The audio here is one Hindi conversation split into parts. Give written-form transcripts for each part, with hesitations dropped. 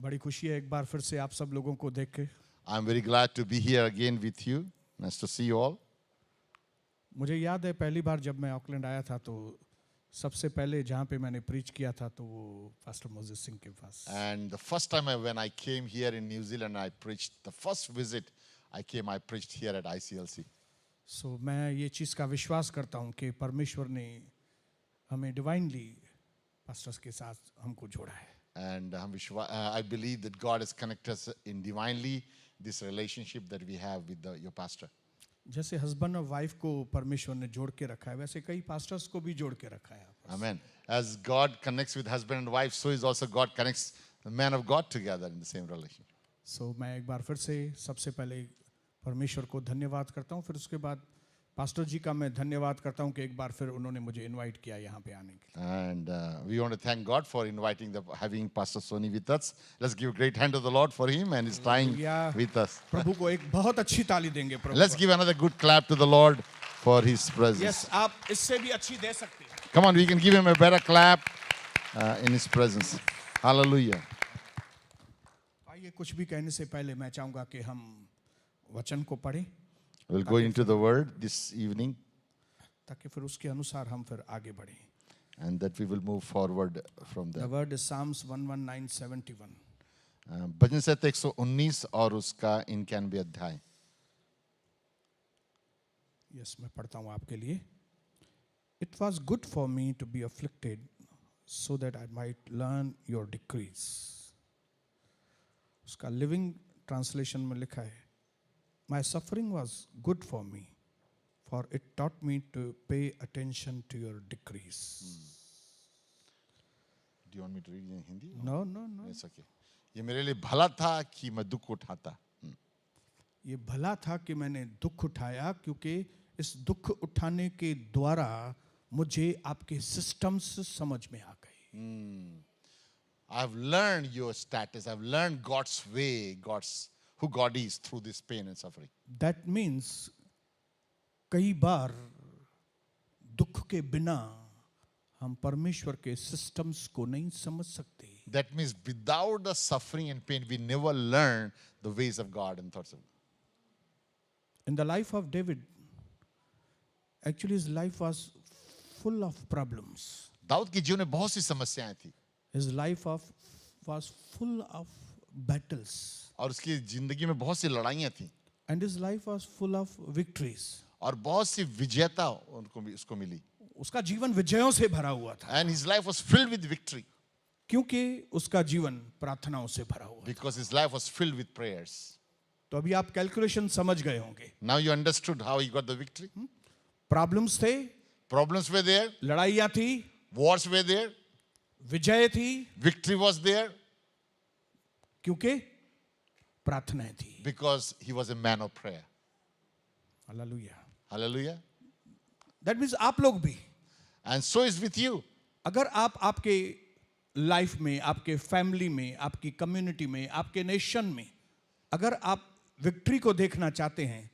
बड़ी खुशी है एक बार फिर से आप सब लोगों को देख के। I'm very glad to be here again with you. Nice to see you all. मुझे याद है पहली बार जब मैं ऑकलैंड आया था तो सबसे पहले जहाँ पे मैंने प्रीच किया था तो वो पास्टर मोजेस सिंह के पास। And the first time when I came here in New Zealand, I preached, the first visit I preached here at ICLC. सो मैं ये चीज़ का विश्वास करता हूँ कि परमेश्वर ने हमें डिवाइनली पास्टर्स के साथ हमको जोड़ा है। And I believe that God has connected us in divinely this relationship that we have with your pastor. जैसे हस्बैंड और वाइफ को परमेश्वर ने जोड़ के रखा है वैसे कई पास्टर्स को भी जोड़ के रखा है आपस। Amen. As God connects with husband and wife, so is also God connects the man of God together in the same relationship. सो मैं एक बार फिर से सबसे पहले परमेश्वर को धन्यवाद करता हूँ, फिर उसके बाद पास्टर जी का मैं धन्यवाद करता हूँ कि एक बार फिर उन्होंने मुझे इनवाइट किया यहाँ पे आने के लिए। And we want to thank God for having Pastor Soni with us. Let's give a great hand to the Lord for him and his time with us. प्रभु को एक बहुत अच्छी ताली देंगे प्रभु। Let's give another good clap to the Lord for his presence. Yes, आप इससे भी अच्छी दे सकते हैं। Come on, we can give him a better clap in his presence. Hallelujah. आइए कुछ भी कहने से पहले मैं चाहूँगा कि हम वचन को पढ़ें We'll go into the word this evening ताकि फिर उसके अनुसार हम फिर आगे बढ़ें। and that we will move forward from The there. word is Psalms 119:71. भजन संहिता 119 और उसका 91 अध्याय। यस मैं पढ़ता हूँ आपके लिए। It was good for me to be afflicted so that I might learn your decrees. उसका लिविंग ट्रांसलेशन में लिखा है My suffering was good for me, for it taught me to pay attention to your decrees. Do you want me to read in Hindi? No, no, no. It's okay. ये मेरे लिए भला था कि मैं दुख उठाता। ये भला था कि मैंने दुख उठाया क्योंकि इस दुख उठाने के द्वारा मुझे आपके सिस्टम्स समझ में आ गए। I've learned your status. I've learned God's way, who God is through this pain and suffering. That means कई बार दुख के बिना हम परमेश्वर के सिस्टम्स को नहीं समझ सकते। That means without the suffering and pain, we never learn the ways of God and thoughts of God. In the life of David, actually his life was full of problems. Dawood के जीवन में बहुत सी समस्याएं थी His life was full of battles. और उसकी जिंदगी में बहुत सी लड़ाइयां थी And his life was full of victories. और बहुत सी विजेता उसको मिली। उसका जीवन विजयों से भरा हुआ था And his life was filled with victory क्योंकि उसका जीवन प्रार्थनाओं से भरा हुआ था। because his life was filled with prayers. तो अभी आप कैलकुलेशन समझ गए होंगे। Now you understood how he got the victory. Problems थे, Problems were there, लड़ाइयाँ थी, wars were there, विजय थी, victory was there क्योंकि प्रार्थनाएं थी। because he was a man of prayer. Hallelujah. Hallelujah. That means आप लोग भी And so is with you. अगर आप आपके लाइफ में, आपके फैमिली में, आपकी कम्युनिटी में, आपके नेशन में अगर आप विक्ट्री को देखना चाहते हैं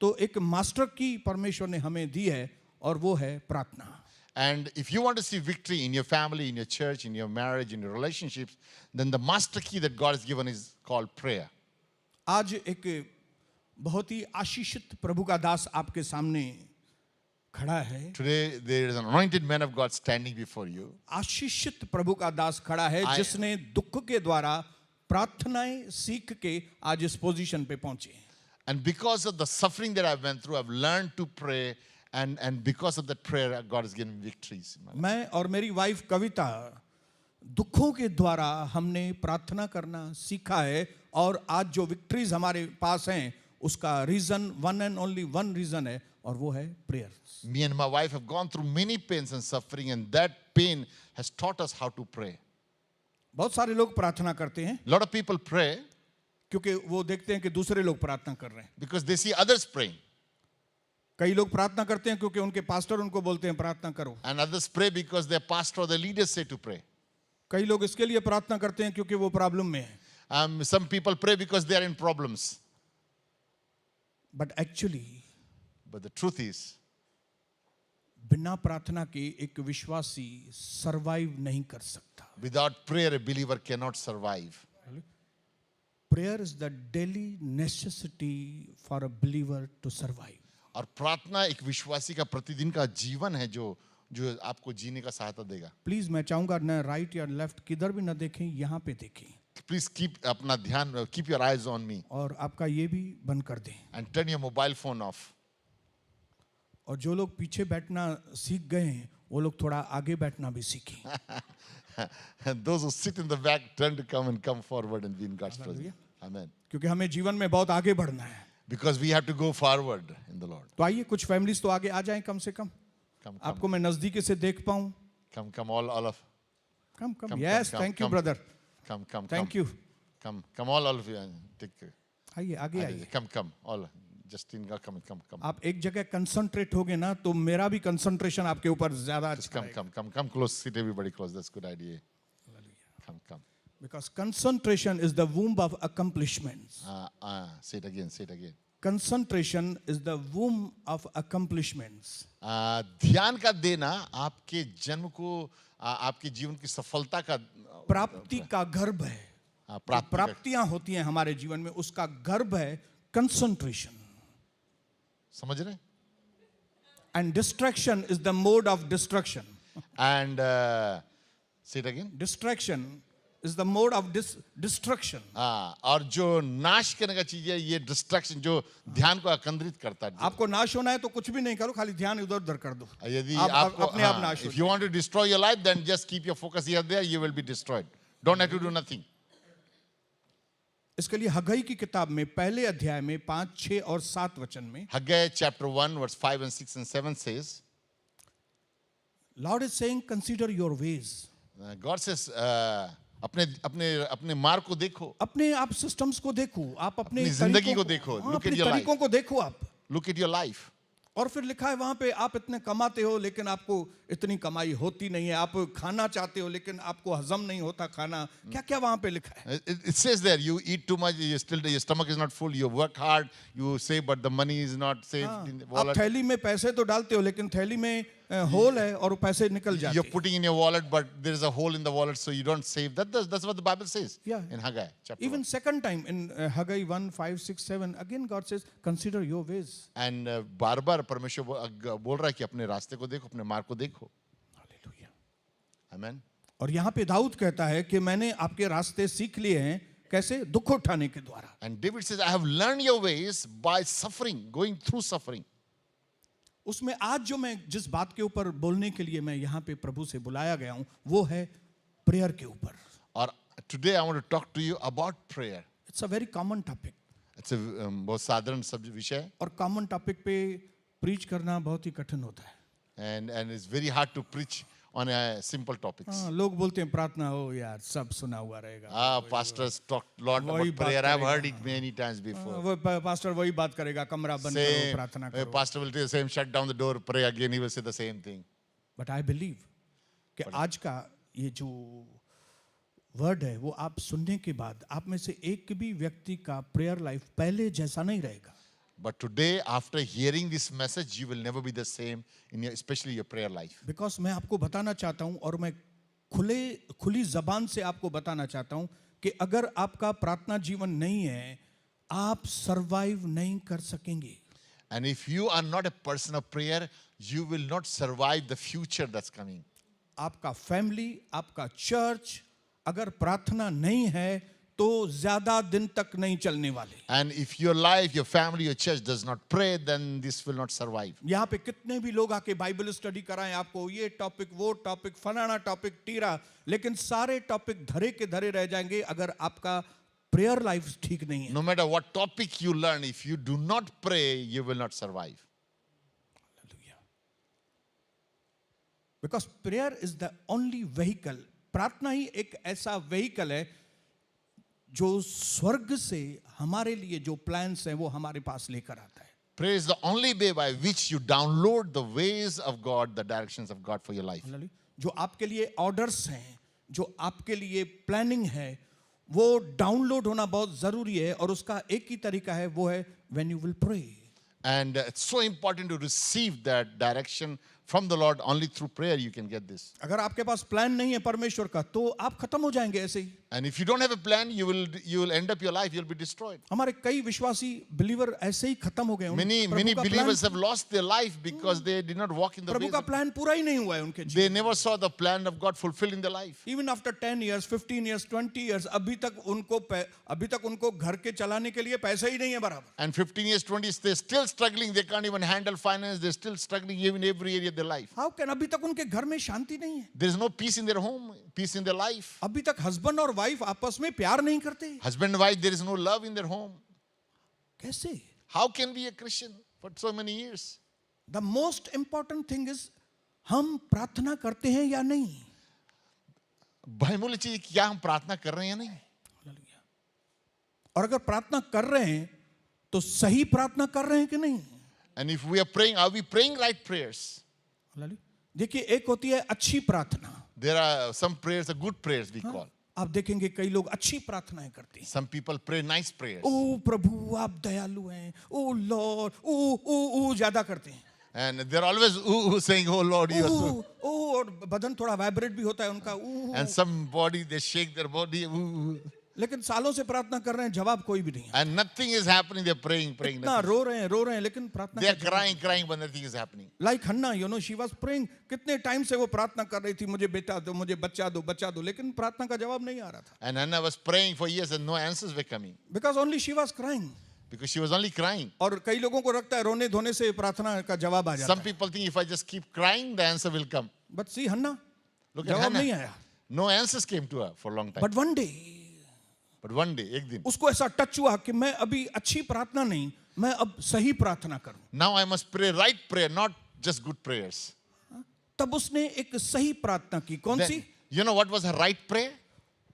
तो एक मास्टर की परमेश्वर ने हमें दी है और वो है प्रार्थना। And if you want to see victory in your family, in your church, in your marriage, in your relationships, then the master key that God has given is called prayer. आज एक बहुत ही आशीषित प्रभु का दास आपके सामने खड़ा है। Today there is an anointed man of God standing before you. आशीषित प्रभु का दास खड़ा है जिसने दुख के द्वारा प्रार्थनाएं सीख के आज इस पोजीशन पे पहुंचे। And because of the suffering that I went through, I've learned to pray. And because of that prayer, God has given victories. मैं और मेरी वाइफ कविता दुखों के द्वारा हमने प्रार्थना करना सीखा है और आज जो विक्ट्रीज हमारे पास हैं उसका reason one and only one reason है और वो है prayer. Me and my wife have gone through many pains and suffering, and that pain has taught us how to pray. बहुत सारे लोग प्रार्थना करते हैं A lot of people pray क्योंकि वो देखते हैं कि दूसरे लोग प्रार्थना कर रहे हैं। because they see others praying. कई लोग प्रार्थना करते हैं क्योंकि उनके पास्टर उनको बोलते हैं प्रार्थना करो। And others pray because their pastor or their leaders say to pray. कई लोग इसके लिए प्रार्थना करते हैं क्योंकि वो प्रॉब्लम में है। Some people pray because they are in problems. But actually But the truth is, बिना प्रार्थना के एक विश्वासी सरवाइव नहीं कर सकता। without prayer, a believer cannot survive. prayer is the daily necessity for a believer to survive. और प्रार्थना एक विश्वासी का प्रतिदिन का जीवन है जो जो आपको जीने का सहायता देगा. प्लीज मैं चाहूंगा न राइट या लेफ्ट किधर भी न देखें, यहाँ पे देखें Please keep अपना ध्यान, keep your eyes on me और आपका ये भी बंद कर दें. and turn your mobile phone off. और जो लोग पीछे बैठना सीख गए हैं वो लोग थोड़ा आगे बैठना भी सीखें. And those who sit in the back turn to come forward and be in God's presence. Amen. क्योंकि हमें जीवन में बहुत आगे बढ़ना है. Because we have to go forward in the Lord. तो आइए कुछ फैमिलीज तो आगे आ जाएं कम से कम. Come, आपको मैं नजदीकी से देख पाऊं. come, all of. Come Come, yes come, thank you come. Brother. Come. Thank you. Come, all of you. And take. आइए आगे आइए. Come, all. Justine, come. आप एक जगह कंसंट्रेट होगे ना तो मेरा भी कंसंट्रेशन आपके ऊपर ज्यादा Just अच्छा come close. Sit everybody close. That's a good idea. Come. Because concentration is the womb of accomplishments. Say it again. Concentration is the womb of accomplishments. ध्यान का देना आपके जन्म को, आपके जीवन की सफलता का प्राप्ति का गर्भ है. प्राप्तियां होती हैं हमारे जीवन में, उसका गर्भ है कंसंट्रेशन. समझ रहे? And distraction is the mode of destruction. And say it again. Distraction is the mode of destruction. और जो नाश करने का चीज है ये डिस्ट्रैक्शन, जो ध्यान को आकेंद्रित करता है. आपको नाश होना है तो कुछ भी नहीं करो, खाली ध्यान इधर उधर कर दो. यदि आप आपको अपने आप नाश हो if you want to destroy your life, then just keep your focus here there, you will be destroyed. Don't have to do nothing. इसके लिए हग्गाई की किताब में पहले अध्याय में 5, 6 और 7 वचन में Haggai chapter 1 verse 5 and 6 and 7 says, Lord is saying consider your ways. God says, अपने मार्ग को देखो, अपने आप सिस्टम्स को देखो, आप अपने अपनी जिंदगी को देखो, हाँ, look at अपने your life. तरीकों को देखो आप. look at your life. और फिर लिखा है वहां पे आप इतने कमाते हो लेकिन आपको इतनी कमाई होती नहीं है. आप खाना चाहते हो लेकिन आपको हजम नहीं होता खाना. क्या क्या वहां पे लिखा है? It says there, you eat too much, your stomach is not full, you work hard, you save, but the money is not saved in the आप wallet. थैली में पैसे तो डालते हो लेकिन थैली में होल है और वो पैसे निकल जाते You're हैं. putting in your wallet, but there is a hole in the wallet, so you don't save. That's what the Bible says Yeah. in Haggai chapter 1. Even second time in Haggai 1, 5, 6, 7 again God says consider your ways. And बार-बार परमेश्वर बोल रहा है कि अपने रास्ते को देखो, अपने मार्ग को देखो. Hallelujah. Amen. और यहाँ पे दाऊद कहता है कि मैंने आपके रास्ते सीख लिए हैं. कैसे? दुख उठाने के द्वारा. And David says, I have learned your ways by suffering, going through suffering. उसमें आज जो मैं जिस बात के ऊपर बोलने के लिए मैं यहाँ पे प्रभु से बुलाया गया हूँ वो है प्रेयर के ऊपर. और today I want to talk to you about prayer. It's a very common topic. It's a बहुत साधारण सब विषय है. और कॉमन टॉपिक पे प्रीच करना बहुत ही कठिन होता है. And it's very hard to preach on a simple topics. हाँ, लोग बोलते हैं प्रार्थना हो यार सब सुना हुआ रहेगा. Pastors talked a lot वही about बात prayer. I've करेगा. heard it many times before. वो पास्टर वही बात करेगा, कमरा बंद करो प्रार्थना Same, करो. pastor will tell the same, shut down the door, pray again. He will say the same thing. But I believe कि आज का ये जो वर्ड है वो आप सुनने के बाद आप में से एक भी व्यक्ति का प्रेयर लाइफ पहले जैसा नहीं रहेगा. But today, after hearing this message, you will never be the same in your, especially your prayer life. Because मैं आपको बताना चाहता हूं और मैं खुली जबान से आपको बताना चाहता हूं कि अगर आपका प्रार्थना जीवन नहीं है आप सरवाइव नहीं कर सकेंगे. And if you are not a person of prayer, you will not survive the future that's coming. आपका फैमिली, आपका चर्च अगर प्रार्थना नहीं है तो ज्यादा दिन तक नहीं चलने वाले. And if your life, your family, your church does not pray, then this will not survive. यहाँ पे कितने भी लोग आके बाइबल स्टडी कराएं आपको, ये टॉपिक वो टॉपिक फलाना टॉपिक टीरा, लेकिन सारे टॉपिक धरे के धरे रह जाएंगे अगर आपका प्रेयर लाइफ ठीक नहीं है. No matter what topic you learn, if you do not pray, you will not survive. Because prayer is the only vehicle. प्रार्थना ही एक ऐसा व्हीकल है जो स्वर्ग से हमारे लिए जो प्लान्स हैं वो हमारे पास लेकर आता है. Prayer is the only way by which you download the ways of God, the directions of God for your life. जो आपके लिए ऑर्डर्स हैं, जो आपके लिए प्लानिंग है, वो डाउनलोड होना बहुत जरूरी है और उसका एक ही तरीका है, वो है when you will pray. And it's so important to receive that direction from the Lord. Only through prayer you can get this. अगर आपके पास प्लान नहीं है परमेश्वर का तो आप खत्म हो जाएंगे ऐसे ही. And if you don't have a plan, you will end up your life, you'll be destroyed. हमारे कई विश्वासी बिलीवर ऐसे ही खत्म हो गए हैं। Many प्रभु का believers plan- have lost their life because they did not walk in the Prabhu ways का of, प्लान पूरा ही नहीं हुआ है उनके जीवन। they never saw the plan of God fulfilled in their life. Even after 10 years, 15 years, 20 years, अभी तक उनको घर के चलाने के लिए पैसे ही नहीं है बराबर। And 15 years, 20 years, they're still struggling. They can't even handle finance. They're still struggling even in every area of their life. How can अभी तक उनके घर में शांति नहीं है? There's no peace in their home, peace in their life. अभी तक हस्बैंड और वाइफ आपस में प्यार नहीं करते। Husband and wife, there is no love in their home. कैसे? How can be a Christian for so many years? The most important thing is हम प्रार्थना करते हैं या नहीं। बहुमूल्य चीज क्या हम प्रार्थना कर रहे हैं या नहीं? और अगर प्रार्थना कर रहे हैं तो सही प्रार्थना कर रहे हैं कि नहीं। And if we are praying, are we praying right prayers? देखिए, एक होती है अच्छी प्रार्थना। There are some prayers, are good prayers we call. आप देखेंगे कई लोग अच्छी प्रार्थनाएं करते हैं। Some people pray nice prayers. ओ प्रभु आप दयालु हैं, ओ लॉर्ड, ओ ज्यादा करते हैं। And they're always ooh, saying, oh Lord, you are so. ओ और बदन थोड़ा वाइब्रेट भी होता है उनका। And somebody, they shake their body. Ooh. लेकिन सालों से प्रार्थना कर रहे हैं, जवाब कोई भी नहीं है। And nothing is happening. They're praying. इतना Nothing. रो रहे हैं लेकिन प्रार्थना They're का जवाब- crying, but nothing is happening. Like Hannah, she was praying. कितने टाइम से वो प्रार्थना कर रही थी, मुझे बेटा दो, मुझे बच्चा दो, लेकिन प्रार्थना का जवाब नहीं आ रहा था। And Hannah was praying for years and no answers were coming. Because only she was crying. Because she was only crying. और कई लोगों को लगता है रोने धोने से प्रार्थना का जवाब आ जाता Some है। people think if I just keep crying, the answer will come. But see Hannah, Look at जवाब नहीं Hannah. आया। No answers came to her for a long time. But one day But one day, एक दिन, उसको ऐसा टच हुआ कि मैं अभी अच्छी प्रार्थना नहीं, मैं अब सही प्रार्थना करूं। now I must pray right prayer, not just good prayers. तब उसने एक सही प्रार्थना की। कौन सी? Then, you know what was her right prayer?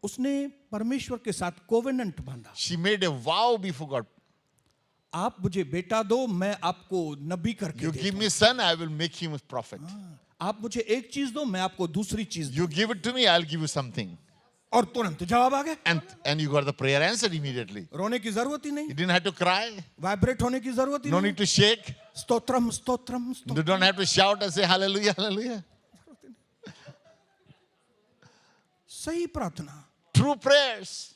उसने परमेश्वर के साथ कोवेनेंट बांधा। She made a vow before God. आप मुझे बेटा दो, मैं आपको नबी करके You they give me son, I will make him a prophet. दूं। आप मुझे एक चीज दो, मैं आपको दूसरी चीज दूं। You give it to me, I'll give you something. और तुरंत जवाब आ गया। And you got the prayer answered immediately. रोने की जरूरत ही You नहीं, didn't have to cry. Vibrate होने की जरूरत ही No नहीं। need to shake. Stotram stotram You stotram. don't have to shout and say hallelujah, hallelujah. सही प्रार्थना। True prayers.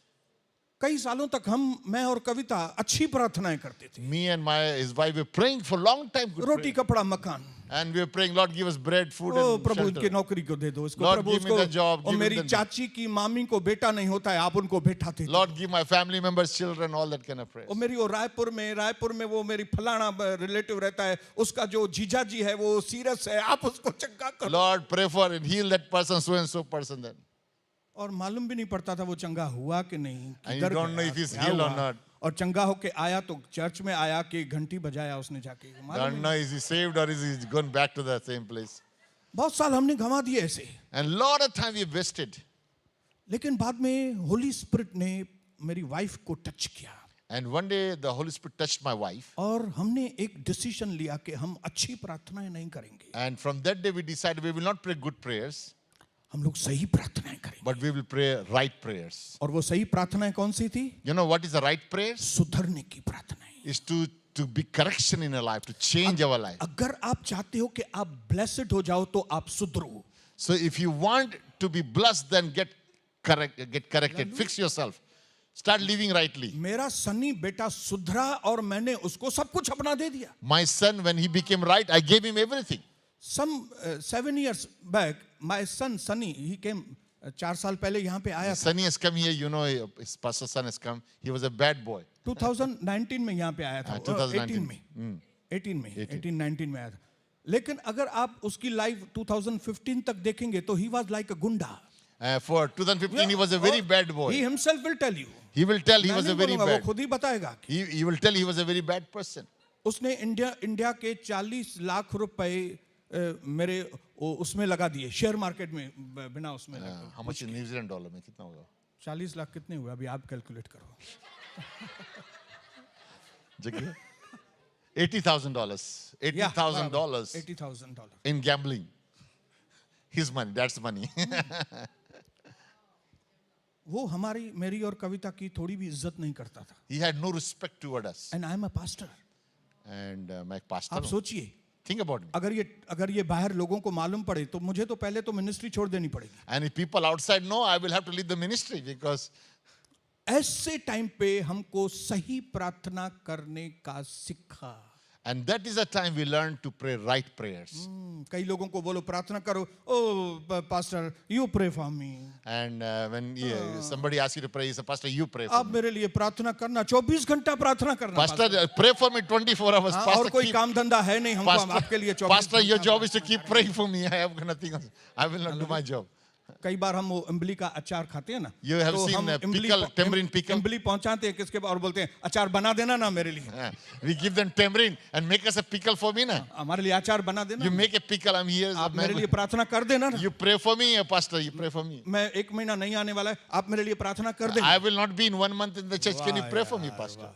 कई सालों तक मैं और कविता अच्छी प्रार्थनाएं करते थे। Me and his wife were praying for a long time. Good roti prayer. कपड़ा मकान। And we were praying, Lord, give us bread, food, O and Prabhu shelter. इनकी नौकरी को दे दो, इसको Lord, प्रभु give me उसको। the job, और give मेरी me the- चाची की मामी को बेटा नहीं होता है, आप उनको बेटा देते। Lord, give my family members children, all that kind of prayers. और मेरी वो रायपुर में वो मेरी फलाना रिलेटिव रहता है, उसका जो जीजा जी है वो सीरियस है, आप उसको चंगा करो। Lord, pray for and heal that person, so and so person then. और मालूम भी नहीं पड़ता था वो चंगा हुआ कि नहीं, And किधर you don't know गया, if he's क्या healed or हुआ। not. और चंगा होके आया तो चर्च में आया कि घंटी बजाया उसने जाके, मालूम Don't नहीं। know is he saved or is he gone back to the same place. बहुत साल हमने गंवा दिए ऐसे। And lot of time we wasted. लेकिन बाद में होली स्पिरिट ने मेरी वाइफ को टच किया And one day the Holy Spirit touched my wife. और हमने एक डिसीजन लिया कि हम अच्छी प्रार्थनाएं नहीं करेंगे, And from that day we decided we will not pray good prayers, हम लोग सही प्रार्थनाएं करेंगे। but we will pray right prayers. और वो सही प्रार्थनाएं कौन सी थी? You know what is the right prayers? सुधरने की प्रार्थनाएं। Is to be correction in our life, to change our life. अगर आप चाहते हो कि आप ब्लेस्ड हो जाओ तो आप सुधरो। So if you want to be blessed, then get corrected, fix yourself, start living rightly. मेरा सनी बेटा सुधरा और मैंने उसको सब कुछ अपना दे दिया। My son, when he became right, I gave him everything. Some 7 years back, my son Sunny, he came 4 साल पहले यहाँ पे आया था। Sonny has come here, you know, his pastor's son has come. He was a bad boy. 2019 में यहाँ पे आया था। 2019 18-19 में आया था। लेकिन अगर आप उसकी लाइफ 2015 तक देखेंगे तो he was like a गुंडा। For 2015, he was a very bad boy. He himself will tell you। He will tell he मैं was a नहीं very बोलूंगा, वो bad. खुद ही बताएगा। He will tell he was a very bad person. उसने इंडिया के 40 लाख रुपए मेरे उसमें लगा दिए, शेयर मार्केट में, बिना उसमें लगा। How much in New Zealand dollar में कितना होगा? 40 लाख कितने हुए अभी आप कैलकुलेट करो। जगह $80,000. $80,000 $80,000 in gambling. His money, that's money. वो हमारी मेरी और कविता की थोड़ी भी इज्जत नहीं करता था। He had no respect toward us. And I am a pastor. And my pastor. आप सोचिए Think about me. अगर ये बाहर लोगों को मालूम पड़े तो मुझे तो पहले तो मिनिस्ट्री छोड़ देनी पड़ेगी. And if people outside know, I will have to leave the ministry because ऐसे टाइम पे हमको सही प्रार्थना करने का सिखा. and that is the time we learn to pray right prayers. कई लोगों को बोलो प्रार्थना करो. Oh, pastor, you pray for me. And when somebody asks you to pray, you say, Pastor, you pray for आप me. मेरे लिए प्रार्थना करना. 24 घंटा प्रार्थना करना. Pastor, pray for me 24 hours. हाँ, Pastor, और कोई काम धंधा है नहीं हमको आपके लिए 24 Pastor, your घंटा. job is to keep praying for me. I have nothing else. I will not do my job. कई बार हम वो इमली का अचार खाते हैं ना. You have तो seen हम pickle, tamarind pickle? इमली पहुंचाते हैं किसके और बोलते हैं अचार बना देना ना मेरे लिए. We give them tamarind and make us a pickle for me, na? हमारे लिए अचार बना देना. You make a pickle, I'm here. आप मेरे लिए प्रार्थना कर देना ना. You pray for me, Pastor, you pray for me. मैं 1 महीना नहीं आने वाला है. आप मेरे लिए प्रार्थना कर देना. I will not be in 1 month in the church. Can you pray for me, Pastor?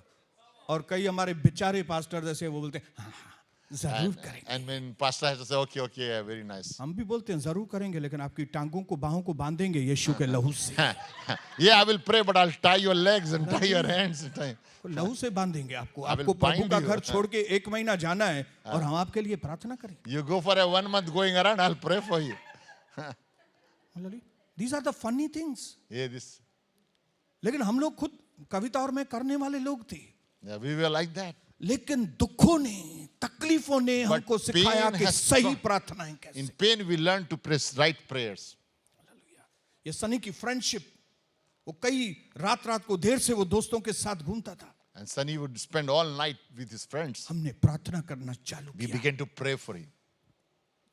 और कई हमारे बेचारे पास्टर जैसे वो बोलते हैं हाँ, हाँ, जरूर करेंगे. And when Pastor has to say, okay, okay, very nice. हम भी बोलते हैं जरूर करेंगे लेकिन आपकी टांगों को बाहों को बांधेंगे यीशु के लहू से. Yeah, I will pray, but I'll tie your legs and tie your hands. लहू से बांधेंगे आपको. I will आपको प्रभु bind का you. घर छोड़ के 1 महीना जाना है और हम आपके लिए प्रार्थना करेंगे. You go for a 1 month going around, I'll pray for you. These are the funny things. Yeah, this. लेकिन हम लोग खुद कविता और मैं करने वाले लोग थे. Yeah, we were like that. लेकिन दुखों ने तकलीफों ने But हमको सिखाया pain कि has सही come. प्रार्थनाएं In कैसे. pain, we learn to pray right prayers. ये सनी की फ्रेंडशिप वो कई रात को देर से वो दोस्तों के साथ घूमता था. And Sunny would spend all night with his friends. हमने प्रार्थना करना चालू We किया. began to pray for him.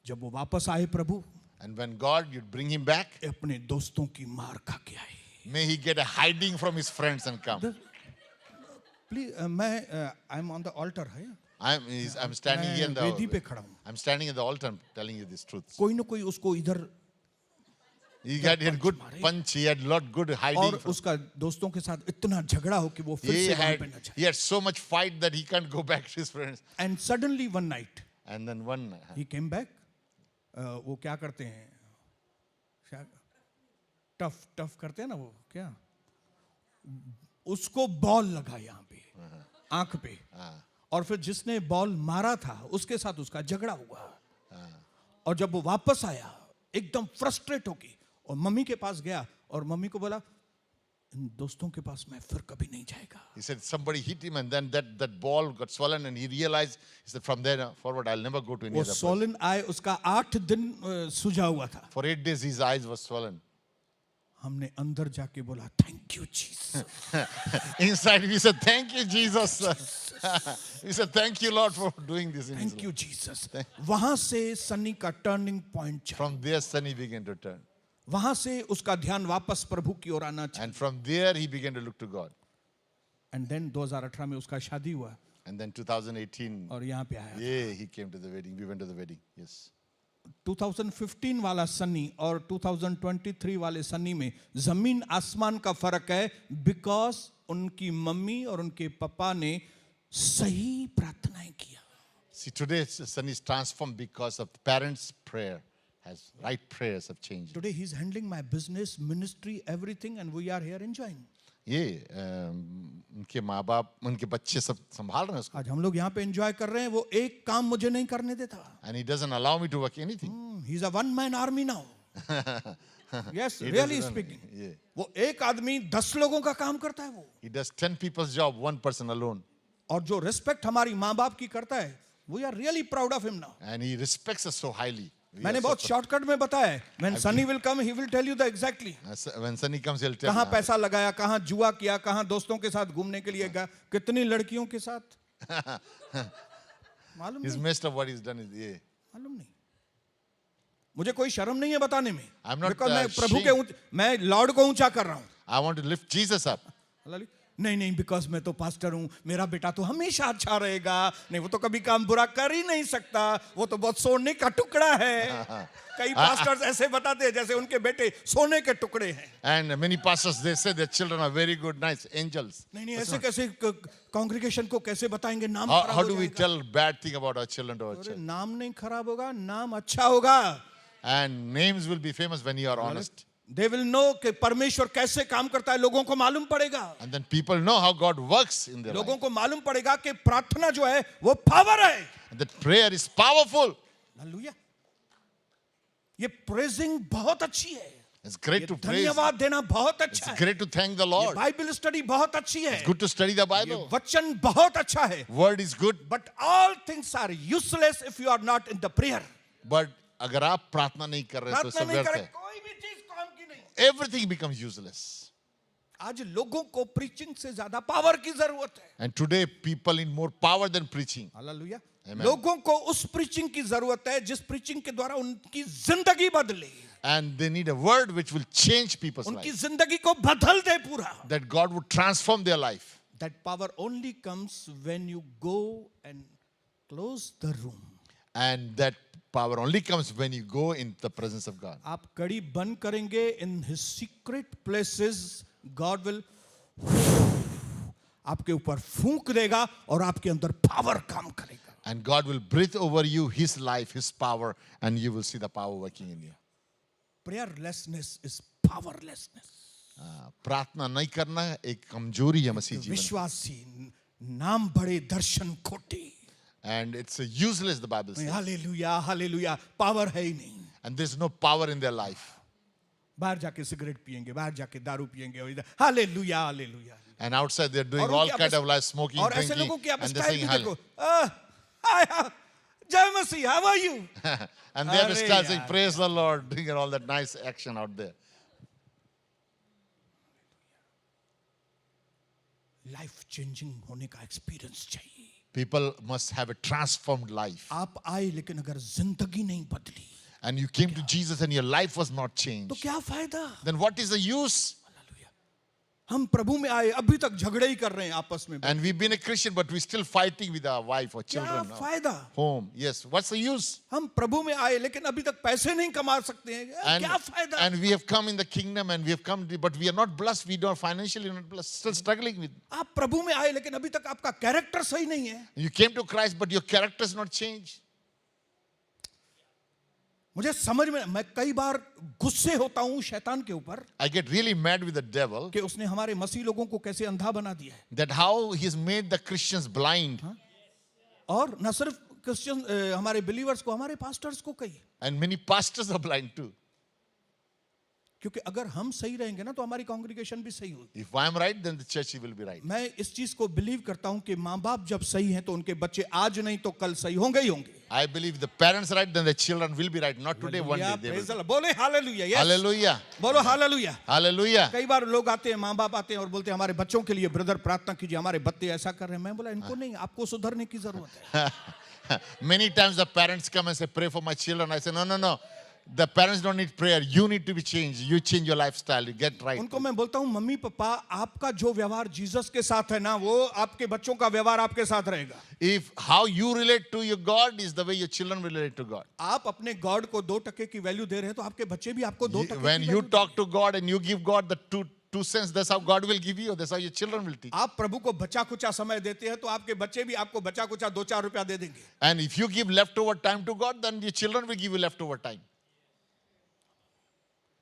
जब वो वापस आए प्रभु And when God, you'd bring him back, अपने दोस्तों की मार खा के आए. may he get a hiding from his friends and come. Please मैं I am on the altar है. I'm standing here in मैं वेदी पे the, खड़ा हूँ. I'm standing at the altar telling you these truths. कोई ना कोई उसको इधर He had good punch, he had lot good hiding. और उसका दोस्तों के साथ इतना झगड़ा हो कि वो फिर से वहां पे न जाए. He had so much fight that he can't go back to his friends. And suddenly one night And then one, he came back. वो क्या करते हैं टफ करते हैं ना वो क्या उसको बॉल लगा यहाँ पे आंख पे. और फिर जिसने बॉल मारा था उसके साथ उसका झगड़ा हुआ. और जब वो वापस आया एकदम फ्रस्ट्रेट होके और मम्मी के पास गया और मम्मी को बोला इन दोस्तों के पास मैं फिर कभी नहीं जाएगा. he said somebody hit him and then that ball got swollen and he realized, he said from there forward I'll never go to any वो other place. सोलन आए उसका 8 दिन सूजा हुआ था. For 8 days his eyes were swollen. हमने अंदर जाके बोला thank you Jesus. Inside we said, thank you, Jesus. We said, thank you, Lord, for doing this in his thank you life. Jesus. वहां से सन्नी का टर्निंग पॉइंट चला. From there, Sunny began to turn. वहां से उसका ध्यान वापस प्रभु की ओर आना चाहिए. And from there, he began to look to God. And then 2018 में उसका शादी हुआ And then 2018, और यहाँ पे आया. yeah, he came to the wedding. We went to the wedding. Yes. 2015 वाला सन्नी और 2023 वाले सन्नी में जमीन आसमान का फर्क है. बिकॉज उनकी मम्मी और उनके पापा ने सही प्रार्थनाएं किया. See, today, Sunny is transformed because of the parents' prayer. Has right prayers have changed. Today he is handling my business, ministry, everything, and we are here enjoying. ये उनके माँ बाप उनके बच्चे सब संभाल रहे हैं उसको. आज हम लोग यहाँ पे एंजॉय कर रहे हैं. वो एक काम मुझे नहीं करने देता. And he doesn't allow me to work anything. He is a one man army now. Yes, He really doesn't- speaking. Yeah. वो एक आदमी 10 लोगों का काम करता है वो. He does 10 people's job, one person alone. और जो रिस्पेक्ट हमारी माँ बाप की करता है, we are really proud of him now. And he respects us so highly. We मैंने are so बहुत शॉर्टकट में बताया है. When Sunny will come, he will tell you the exactly. When Sunny comes, he'll tell कहाँ me. पैसा लगाया, कहाँ जुआ किया, कहाँ दोस्तों के साथ घूमने के लिए गया, कितनी लड़कियों के साथ. मालूम He's नहीं. messed up what he's done. Yeah. मालूम नहीं. मुझे कोई शर्म नहीं है बताने में. I'm not, Because मैं प्रभु ashamed. के मैं लॉर्ड को ऊंचा कर रहा हूँ. I want to lift Jesus up. नहीं बिकॉज मैं तो पास्टर हूं, मेरा बेटा तो हमेशा अच्छा रहेगा. नहीं वो तो कभी काम बुरा कर ही नहीं सकता, वो तो बहुत सोने का टुकड़ा है. कई पास्टर्स ऐसे बताते हैं जैसे उनके बेटे सोने के टुकड़े हैं. And many pastors, they say their children are very good, nice angels. नहीं ऐसे कैसे कांग्रेगेशन को कैसे बताएंगे? नाम How खराब do हो we जाएगा. tell bad thing about our children to our अरे children? नाम नहीं खराब होगा, नाम अच्छा होगा. And names will be famous when you are honest. They will know कि परमेश्वर कैसे काम करता है, लोगों को मालूम पड़ेगा। And then people know how God works in their life. लोगों को मालूम पड़ेगा कि प्रार्थना जो है वो पावर है। And that prayer is powerful. Hallelujah. ये प्रेजिंग बहुत अच्छी है, It's great to praise. धन्यवाद देना बहुत It's अच्छा है, great to thank the Lord. Bible study बहुत अच्छी है, It's good to study the ये Bible. वचन बहुत अच्छा है। Word is good. But all things are useless if you are not in the prayer. But अगर आप प्रार्थना नहीं कर रहे तो प्रार्थना सब नहीं व्यर्थ करे है. कोई भी चीज काम की नहीं। Everything becomes useless. आज लोगों को प्रीचिंग से ज्यादा पावर की जरूरत है। And today people need more power than preaching. Hallelujah. Amen. लोगों को उस प्रीचिंग की जरूरत है जिस प्रीचिंग के द्वारा उनकी जिंदगी बदले, And they need a word which will change people's उनकी life. जिंदगी को बदल दे पूरा। That God would transform their life. That power only comes when you go and close the room. And that power only comes when you go in the presence of God. आप कड़ी बंद करेंगे, in his secret places God will आपके ऊपर फूंक देगा और आपके अंदर पावर काम करेगा। And God will breathe over you His life, His power, and you will see the power working in you. Prayerlessness is powerlessness. प्रार्थना नहीं करना एक कमजोरी है मसीह जीवन में. विश्वासी नाम बड़े दर्शन खोटे। And it's useless, the Bible says. Hallelujah hallelujah, power है ही नहीं। And there's no power in their life. बाहर जाके सिगरेट पिएंगे, बाहर जाके दारू पिएंगे और इधर hallelujah hallelujah. And outside they're doing और all उनकी kind आप- of life, smoking, और ऐसे drinking, लोगों की आप and they're स्टाइल saying भी देखो, hallelujah. हाय जय मसीह, how are you? And they have अरे start saying यार। praise the Lord, doing all that nice action out there. Life changing होने का एक्सपीरियंस चाहिए। People must have a transformed life. आप आए लेकिन अगर जिंदगी नहीं बदली And you came to Jesus and your life was not तो changed. क्या फायदा? Then what is the use? Hallelujah. हम प्रभु में आए, अभी तक झगड़े ही कर रहे हैं आपस में। And we've been a Christian, but we're still fighting with our wife or क्या children. फायदा? Home. Yes. What's the use? हम प्रभु में आए लेकिन अभी तक पैसे नहीं कमा सकते हैं, And, क्या फायदा? and we have come in the kingdom and we have come, but we are not blessed. We don't financially not blessed. Still struggling with. आप प्रभु में आए लेकिन अभी तक आपका कैरेक्टर सही नहीं है। You came to Christ, but your character is not changed. मुझे समझ में, मैं कई बार गुस्से होता हूं शैतान के ऊपर I get really mad with the devil कि उसने हमारे मसीह लोगों को कैसे अंधा बना दिया है। that how he's made the Christians blind. और न सिर्फ क्रिश्चियन, हमारे बिलीवर्स को, हमारे पास्टर्स को कही। And many pastors are blind too. क्योंकि अगर हम सही रहेंगे ना तो हमारी कांग्रीगेशन भी सही होगी। If I am right, then the church will be right. मैं इस चीज को बिलीव करता हूं कि माँ बाप जब सही हैं तो उनके बच्चे आज नहीं तो कल सही होंगे ही होंगे। I believe the parents are right, then the children will be right. Not today, one day they will. Praise the Lord. बोले हालेलुया, yes. Hallelujah. बोलो हालेलुया। Hallelujah. कई बार लोग आते हैं, माँ बाप आते हैं और बोलते हैं हमारे बच्चों के लिए ब्रदर प्रार्थना कीजिए, हमारे बच्चे ऐसा कर रहे हैं। मैं बोला इनको नहीं, आपको सुधरने की जरूरत है। Many times the parents come and say, pray for my children. I say, no. The parents don't need prayer. You need to be changed. You change your lifestyle. You get right. उनको मैं बोलता हूँ मम्मी पापा, आपका जो व्यवहार जीसस के साथ है ना, वो आपके बच्चों का व्यवहार आपके साथ रहेगा। If how you relate to your God is the way your children will relate to God. आप अपने गॉड को 2% की वैल्यू दे रहे हैं तो आपके बच्चे भी आपको 2% When की you value talk to God and you give God the two cents, that's how God will give you. That's how your children will teach. आप प्रभु को बचा कुचा समय देते हैं तो आपके बच्चे भी आपको बचा कुचा 2-4 रुपया दे देंगे। And if you give leftover time to God, then your children will give you leftover time.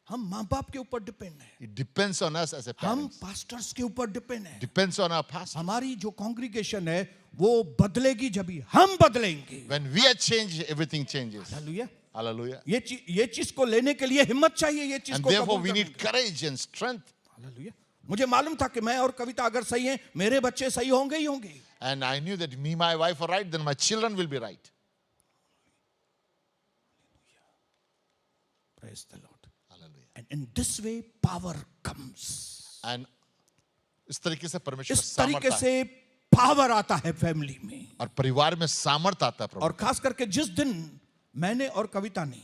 हम माँ बाप के ऊपर डिपेंड हैं, It depends on us as a हम parents. पास्टर्स के ऊपर डिपेंड हैं। Depends on our pastor. हमारी जो कांग्रीगेशन है वो बदलेगी जब ही हम बदलेंगे। When we are changed, everything changes. Hallelujah. Hallelujah. ये चीज को लेने के लिए हिम्मत चाहिए, ये चीज And को therefore कबूल we करने need courage and strength. Hallelujah. मुझे मालूम था कि मैं और कविता अगर सही हैं, मेरे बच्चे सही होंगे ही होंगे। And I knew that me, my wife are right, then my children will be right. Praise the Lord. Hallelujah. And in this way power comes. And इस तरीके से परमेश्वर इस तरीके सामर्थ से पावर आता है फैमिली में। और परिवार में सामर्थ आता है और प्रभु। खास करके जिस दिन मैंने और कविता ने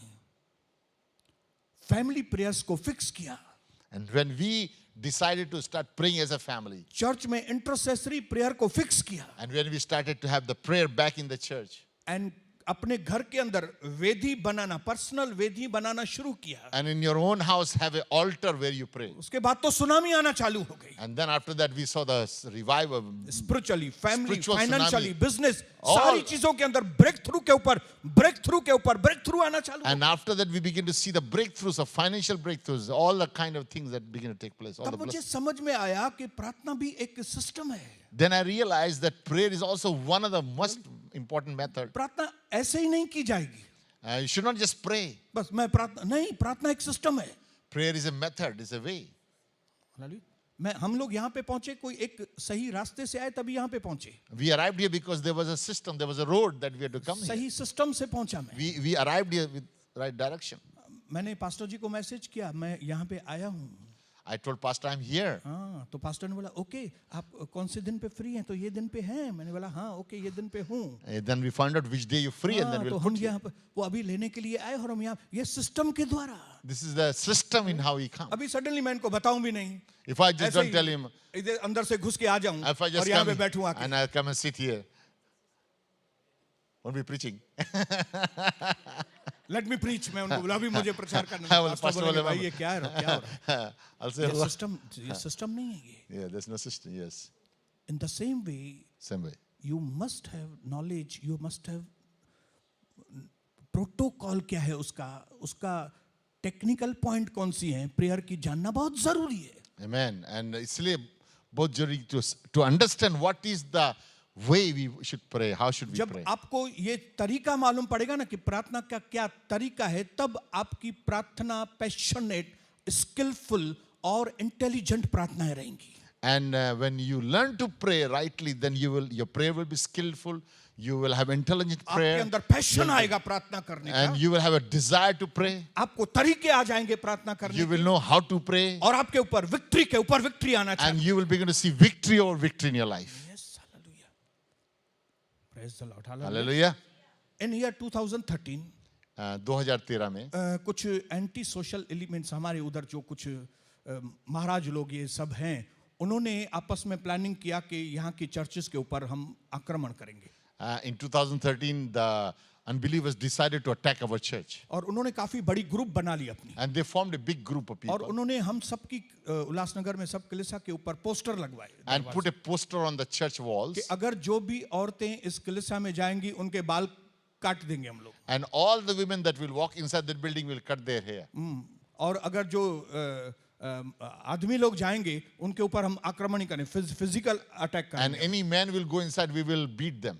फैमिली प्रेयर्स को फिक्स किया, And when we decided to start praying as a family, church में इंटरसेसरी प्रेयर को फिक्स किया, and when we started to have the prayer back in the church, and अपने घर के अंदर वेदी बनाना, पर्सनल वेदी बनाना शुरू किया, And in your own house, have an altar where you pray. उसके बाद तो सुनामी आना चालू हो गई. And then after that, we saw the revival. Spiritually, family, Spiritual financially, tsunami. Business, All. सारी चीजों के अंदर ब्रेक थ्रू के ऊपर ब्रेक थ्रू आना चालू. And after that, we begin to see the breakthroughs of financial breakthroughs, all the kind of things that begin to take place. All the तब मुझे blessings. समझ में आया कि प्रार्थना भी एक सिस्टम है. Then I realized that prayer is also one of the most important methods. प्रार्थना ऐसे ही नहीं की जाएगी. You should not just pray. बस मैं प्रार्थना नहीं, प्रार्थना एक सिस्टम है. Prayer is a method, it's a way. हम लोग यहाँ पे पहुंचे, कोई एक सही रास्ते से आए तभी यहाँ पे पहुंचे. We arrived here because there was a system, there was a road that we had to come here. सही सिस्टम से पहुंचा मैं. We arrived here with right direction. मैंने पास्टर जी को मैसेज किया, मैं यहाँ पे आया हूँ. I told Pastor, I'm here. हाँ, तो पास्टर ने बोला ओके, आप कौन से दिन पे फ्री हैं? तो ये दिन पे हैं. मैंने बोला हाँ ओके, ये दिन पे हूँ. Then we found out which day you're free, and then तो we'll हम put you. यहाँ पर वो अभी लेने के लिए आए और हम यहाँ ये सिस्टम के द्वारा. This is the system in how he comes. अभी सडनली मैं इनको बताऊं भी नहीं. If I just ऐसे don't tell him, ही इधर अंदर से घुस के आ जाऊं if I और just यहाँ come पे बैठूं आके. and I come and sit here, won't be preaching. Let me preach. मैं उनको बोला अभी मुझे प्रचार करना I है. will पास्टर pastor बोलेंगे बोले, भाई ये क्या है, क्या हो रहा है? I'll say, ये "Allah." सिस्टम नहीं है ये. Yeah, there's no system. Yes, in the same way same way. you must have knowledge, you must have protocol क्या है उसका टेक्निकल पॉइंट कौन सी है, प्रेयर की जानना बहुत जरूरी है. Amen. And इसलिए बहुत जरूरी to understand what is the way we should pray. How should we जब pray? आपको ये तरीका मालूम पड़ेगा ना कि प्रार्थना का क्या तरीका है, तब आपकी प्रार्थना पैशनेट, स्किलफुल और इंटेलिजेंट प्रार्थनाएं रहेंगी. And when you learn to pray rightly, then your prayer will be skillful. You will have intelligent आपके prayer, अंदर पैशन आएगा प्रार्थना करने and का. you will have a desire to pray. आपको तरीके आ जाएंगे प्रार्थना करने You के, will know how to pray, और आपके ऊपर विक्ट्री के ऊपर विक्ट्री आना and चाहिए. you will begin to see victory over victory in your life. Yes, hallelujah. Praise the Lord. Hallelujah. Hallelujah. In year 2013 2013 में कुछ एंटी सोशल एलिमेंट्स हमारे उधर जो कुछ महाराज लोग ये सब हैं, उन्होंने आपस में प्लानिंग किया कि यहाँ की चर्चेस के ऊपर हम आक्रमण करेंगे. in 2013, the unbelievers decided to attack our church, और उन्होंने काफी बड़ी ग्रुप बना ली अपनी. and they formed a big group of और people उन्होंने हम सबकी उल्लासनगर में सब कलिसा के ऊपर पोस्टर लगवाए and put a poster on the church walls, कि अगर जो भी औरतें इस कलिसा में जाएंगी उनके बाल काट देंगे हम लोग. and all the women that will walk inside that building will cut their hair. और अगर जो आदमी लोग जाएंगे उनके ऊपर हम आक्रमण नहीं करें, फिजिकल अटैक And करेंगे. any man will go inside, we will beat them.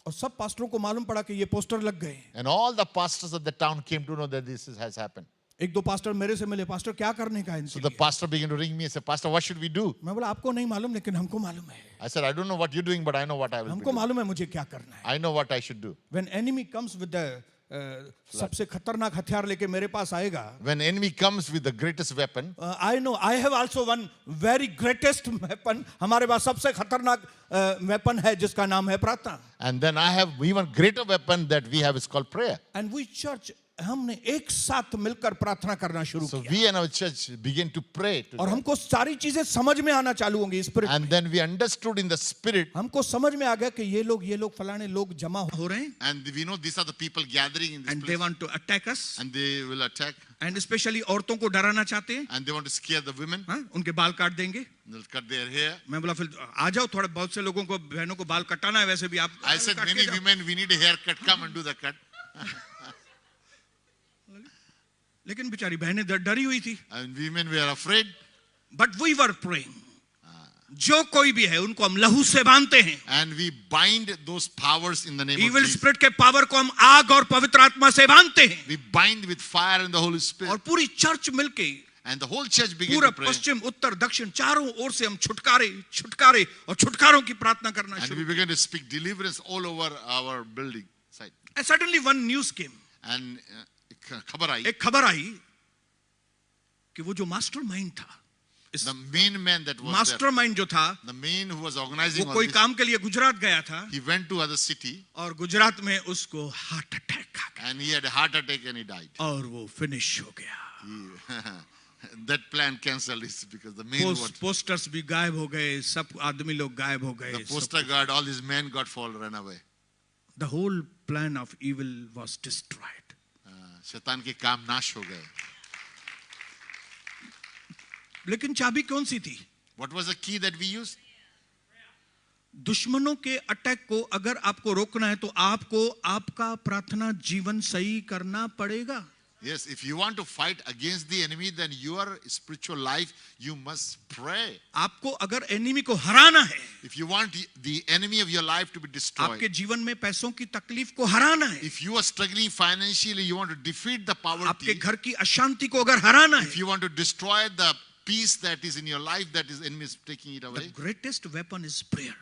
और सब पास्टरों को मालूम पड़ा कि ये पोस्टर लग गए. And all the pastors of the town came to know that has happened. एक दो पास्टर मेरे से मिले, पास्टर क्या करने का है So इनके the लिए? pastor began to ring me and say, Pastor, what should we do? मैं बोला आपको नहीं मालूम लेकिन हमको मालूम है. I said, I don't know what you're doing, but I know what I will be हमको doing. मालूम है मुझे क्या करना है. I know what I should do. When enemy comes with the सबसे खतरनाक हथियार लेके मेरे पास आएगा, When enemy comes with the greatest weapon, I know I have also one very greatest weapon. हमारे पास सबसे खतरनाक वेपन है जिसका नाम है प्रार्थना. and then I have even greater weapon that we have is called prayer. And we church हमने एक साथ मिलकर प्रार्थना करना शुरू So किया. we and our church began to pray और together. हमको सारी चीजें समझ में आना चालू होंगी spirit. And then we understood in the spirit, हमको समझ में आ गया कि ये लोग फलाने लोग जमा हो रहे हैं. and we know these are the people gathering in this And they place, want to attack us. and they will attack, And especially औरतों को डराना चाहते हैं. and they want to scare the women. हाँ, उनके बाल काट देंगे. They'll cut their hair. मैं बोला फिर आ जाओ, थोड़ा बहुत से लोगों को बहनों को बाल कटाना है, वैसे भी आप I said, काट के many जाओ. women, we need a haircut. Come and do the cut. लेकिन बेचारी बहनें डरी हुई थी. And women were afraid. But we were praying. जो कोई भी है उनको हम लहू से बांधते हैं. And we bind those powers in the name Evil of Jesus. spirit के पावर को हम आग और पवित्र आत्मा से बांधते हैं. We bind with fire and the Holy और Spirit. पूरी चर्च मिलके And the whole church began पूरा to pray. पश्चिम उत्तर दक्षिण चारों ओर से हम छुटकारे और छुटकारों की प्रार्थना करना And शुरू. we began to speak deliverance all over our building site. And suddenly one news came. And खबर आई, एक खबर आई कि वो जो मास्टर माइंड था, the main man that was master there, mind जो था, the man who was वो organizing all कोई this, काम के लिए गुजरात गया था. he went to other city और गुजरात में उसको हार्ट अटैक आ गया and he had a heart attack and he died. और वो फिनिश हो गया. That plan cancelled is because the main one, posters भी गायब हो गए, सब आदमी लोग गायब हो गए. the poster guard, all his men got fall run away. the whole plan of evil was destroyed. शैतान के काम नाश हो गए. लेकिन चाबी कौन सी थी? What was the key that we used? दुश्मनों के अटैक को अगर आपको रोकना है तो आपको आपका प्रार्थना जीवन सही करना पड़ेगा. Yes, if you want to fight against the enemy, then your spiritual life, you must pray. आपको अगर एनिमी को हराना है, If you want the enemy of your life to be destroyed, आपके जीवन में पैसों की तकलीफ को हराना है, if you are struggling financially, you want to defeat the आपके poverty, घर की अशांति को अगर हराना if है, you want to destroy the peace that is in your life, that is enemy is taking it the away, greatest weapon is prayer.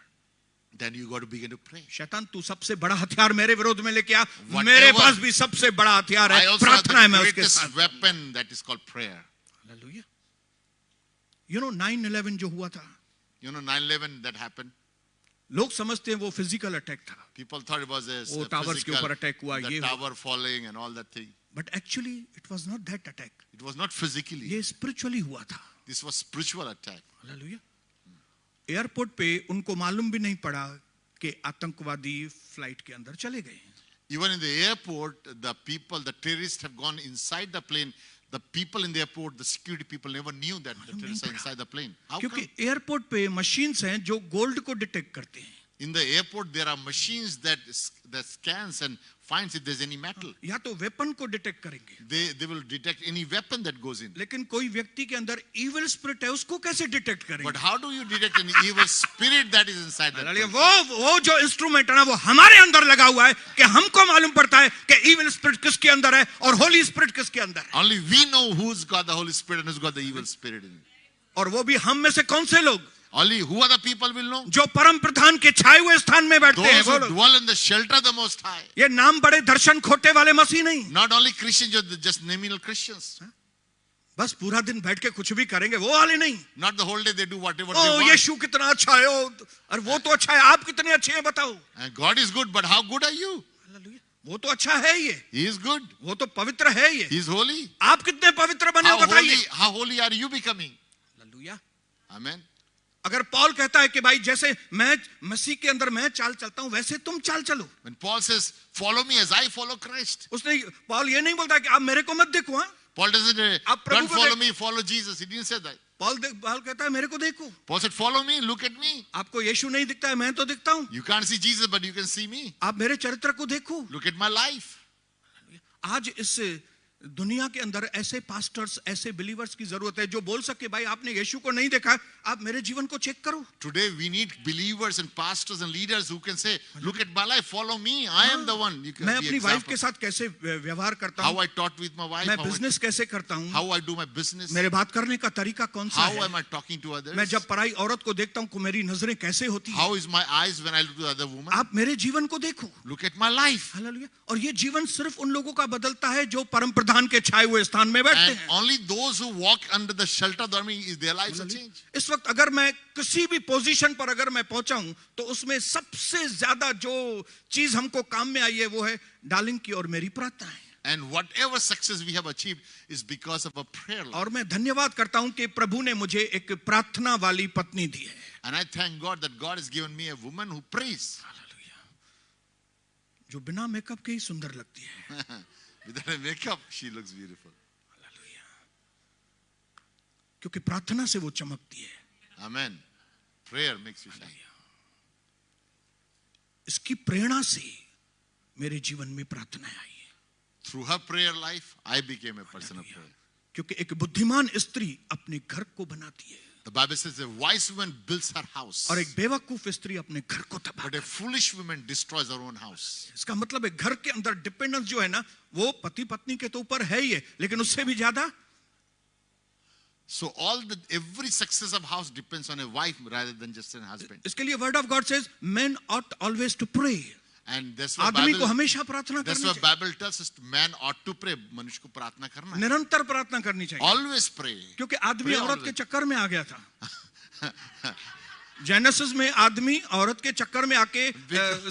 then you got to begin to pray. शैतान तू सबसे बड़ा हथियार मेरे विरोध में लेके आ. Whatever- मेरे पास भी सबसे बड़ा हथियार I है also have प्रार्थना है. मैं the उसके greatest साथ. weapon that is called prayer. Hallelujah. You know 9/11 जो हुआ था, You know, 9/11 that happened. लोग समझते हैं वो फिजिकल अटैक था, People thought it was a वो टावर्स के physical, ऊपर अटैक हुआ, the ये हुआ. tower falling and all that thing. But actually it was not that attack. It was not physically. ये स्पिरिचुअली हुआ था. This was spiritual attack. Hallelujah. Airport पे उनको मालूम भी नहीं पड़ा कि आतंकवादी फ्लाइट के अंदर चले गए. Even in the airport, the people, the terrorists have gone inside the plane. The people in the airport, the security people never knew that the terrorists are inside the plane. How क्योंकि come? एयरपोर्ट पे मशीन्स हैं जो गोल्ड को डिटेक्ट करते हैं. In the airport, there are machines that scans and finds if there's any metal. या तो वेपन को डिटेक्ट करेंगे, They will detect any weapon that goes in. लेकिन कोई व्यक्ति के अंदर इविल स्पिरिट है उसको कैसे डिटेक्ट But करेंगे? how do you detect an evil spirit that is inside that hallelujah. person? वो जो इंस्ट्रूमेंट है ना वो हमारे अंदर लगा हुआ है कि हमको मालूम पड़ता है कि इविल स्पिरिट किसके अंदर है और होली स्पिरिट किसके अंदर है. Only we know who's got the Holy Spirit and who's got the evil spirit in it. और वो भी हम में से कौन से लोग Only who are the people will know? जो परम प्रधान के छाए हुए स्थान में बैठते हैं. Those वो who लोग. dwell in the shelter of the Most High. ये नाम बड़े दर्शन खोटे वाले मसीह नहीं, Not only Christians, just nominal Christians. बस पूरा दिन बैठ के कुछ भी करेंगे वो वाले नहीं. Not the whole day they do whatever they O want. यीशु कितना अच्छा है, और वो तो अच्छा है, आप कितने अच्छे हैं बताओ. And God is good, but how good are you? Hallelujah. वो तो अच्छा है ये, He is good. वो तो पवित्र है ये. He is holy. आप कितने पवित्र बने हो बताइए. How holy are you becoming? Hallelujah. Amen. अगर पौल कहता है कि भाई जैसे मैं मसीह के अंदर मैं चाल चलता हूं वैसे तुम चाल चलो. When Paul says, follow me as I follow Christ. उसने पौल ये नहीं बोलता कि आप मेरे को मत देखो. हाँ, Paul doesn't say, आप प्रभु don't को follow देख- me, follow Jesus. He didn't say that. Paul कहता है मेरे को देखो. Paul said, follow me, look at me. आपको यीशु नहीं दिखता है, मैं तो दिखता हूं. You can't see Jesus, but you can see me. आप मेरे चरित्र को देखो. Look at my life. आज इस दुनिया के अंदर ऐसे पास्टर्स, ऐसे बिलीवर्स की जरूरत है जो बोल सके भाई आपने यीशु को नहीं देखा, आप मेरे जीवन को चेक करो. Today we need believers and pastors and leaders who can say, look at my life, follow me. I am the one. You can मैं be अपनी वाइफ example. के साथ कैसे व्यवहार करता How हूँ, I taught with my wife, मैं बिजनेस कैसे करता हूँ, how I do my business, मेरे बात करने का तरीका कौन सा how है, am I talking to others, मैं जब पराई औरत को देखता हूँ को मेरी नजरें कैसे होती है. how is my eyes when I look to other women. आप मेरे जीवन को देखो. Look at my life. Hallelujah. और ये जीवन सिर्फ उन लोगों का बदलता है जो परम प्रधान के छाए हुए स्थान में बैठते And हैं. only those who walk under the shelter of the army, their lives will change. इस वक्त अगर मैं किसी भी पोजीशन पर अगर मैं पहुंचा हूं तो उसमें सबसे ज्यादा जो चीज हमको काम में आई है वो है डार्लिंग की और मेरी प्रार्थना है. And whatever success we have achieved is because of a prayer life. और मैं धन्यवाद करता हूं कि प्रभु ने मुझे एक प्रार्थना वाली पत्नी दी है. And I thank God that God has given me a woman who prays. Hallelujah. जो बिना मेकअप के ही सुंदर लगती है. Without a makeup, she looks beautiful. Hallelujah. क्योंकि प्रार्थना से वो चमकती है. Amen. Prayer makes you shine. इसकी प्रेरणा से मेरे जीवन में प्रार्थना आई है. Through her prayer life, I became a person of prayer. क्योंकि एक बुद्धिमान स्त्री अपने घर को बनाती है The Bible says a wise woman builds her house, और एक बेवकूफ स्त्री अपने घर को तबाह. but a foolish woman destroys her own house. इसका मतलब है घर के अंदर डिपेंडेंस जो है ना वो पति पत्नी के तो ऊपर है ही है, लेकिन उससे भी ज्यादा So every success of house depends on a wife rather than just a husband. इसके लिए word of God says men ought always to pray. And that's why आदमी को Bible, हमेशा प्रार्थना that's करनी why चाहिए, Bible tells us man ought to pray. मनुष्य को प्रार्थना करना है. निरंतर प्रार्थना करनी चाहिए. Always pray. क्योंकि आदमी Pray औरत always. के चक्कर में आ गया था. जेनेसिस में आदमी औरत के चक्कर में आके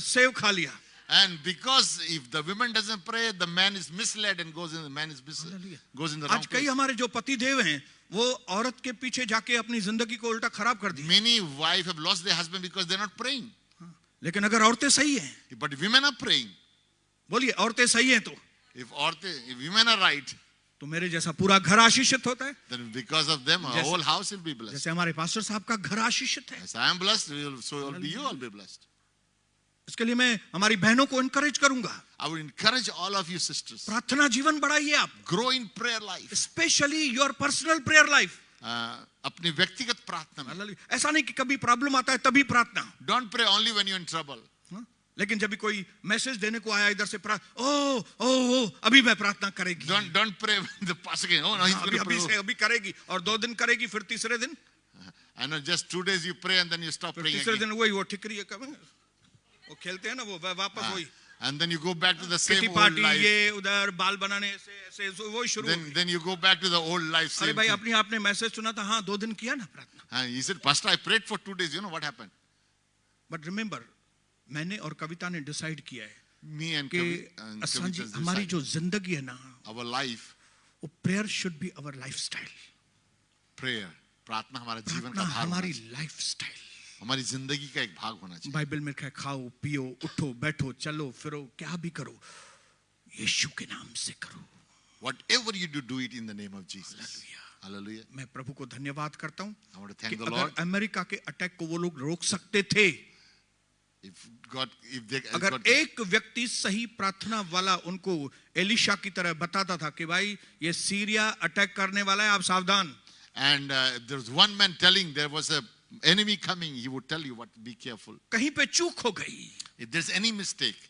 सेव खा लिया. And because if the woman doesn't pray, the man is misled and goes in the wrong आज कई place. हमारे जो पति देव हैं वो औरत के पीछे जाके अपनी जिंदगी को उल्टा खराब कर दी. Many wives have lost their husband because they're not praying. लेकिन अगर औरतें सही हैं, But if women are praying, बोलिए औरतें सही हैं तो if women are right, मेरे जैसा पूरा घर आशीषित होता है, then because of them, our whole house will be blessed. जैसे हमारे पास्टर साहब का घर आशीषित है। As I am blessed, so will be you all be blessed. इसके लिए मैं हमारी बहनों को इनकरेज करूंगा, I would encourage all of you sisters, प्रार्थना जीवन बढ़ाइए आप, grow in prayer life. Specially your personal prayer life. अपनी व्यक्तिगत प्रार्थना में. ऐसा नहीं कि कभी प्रॉब्लम आता है तभी प्रार्थना, Don't pray only when you're in trouble. लेकिन जब भी कोई मैसेज देने को आया इधर से ओ अभी मैं प्रार्थना करेगी, Don't pray when the pastor again. Oh no, he's going to pray. अभी करेगी, और 2 दिन करेगी, फिर तीसरे दिन I know just 2 days you pray and then you stop praying तीसरे again. दिन वही वो ठिकरी है, कब वो खेलते हैं ना, वो वापस वही And then you go back to the same kitty old party, life. ये उधर बाल बनाने ऐसे वही शुरू हो गई। Then you go back to the old life. अरे Same भाई thing. अपनी आपने मैसेज सुना था, हाँ 2 दिन किया ना प्रार्थना, And he said, Pastor, I prayed for 2 days. You know what happened? But remember मैंने और कविता ने डिसाइड किया है Me and कि Kavita हमारी जो जिंदगी है ना, our life, वो prayer should be our lifestyle. prayer, प्रार्थना हमारा जीवन प्रार्थना का भाग होना हमारी चाहिए. लाइफस्टाइल। हमारी जिंदगी का एक भाग होना चाहिए. बाइबल में लिखा है खाओ पियो उठो बैठो चलो फिरो क्या भी करो यीशु के नाम से करो। Whatever you do it in the name of Jesus. Hallelujah. मैं प्रभु को धन्यवाद करता हूँ I want to कि thank the अगर Lord. अमेरिका के अटैक को वो लोग रोक सकते थे, अगर God, एक व्यक्ति सही प्रार्थना वाला उनको एलिशा की तरह बताता था कि भाई ये सीरिया अटैक करने वाला है, आप सावधान। and there was one man telling there was a enemy coming, he would tell you what, be careful. कहीं पे चूक हो गई, If there's any mistake,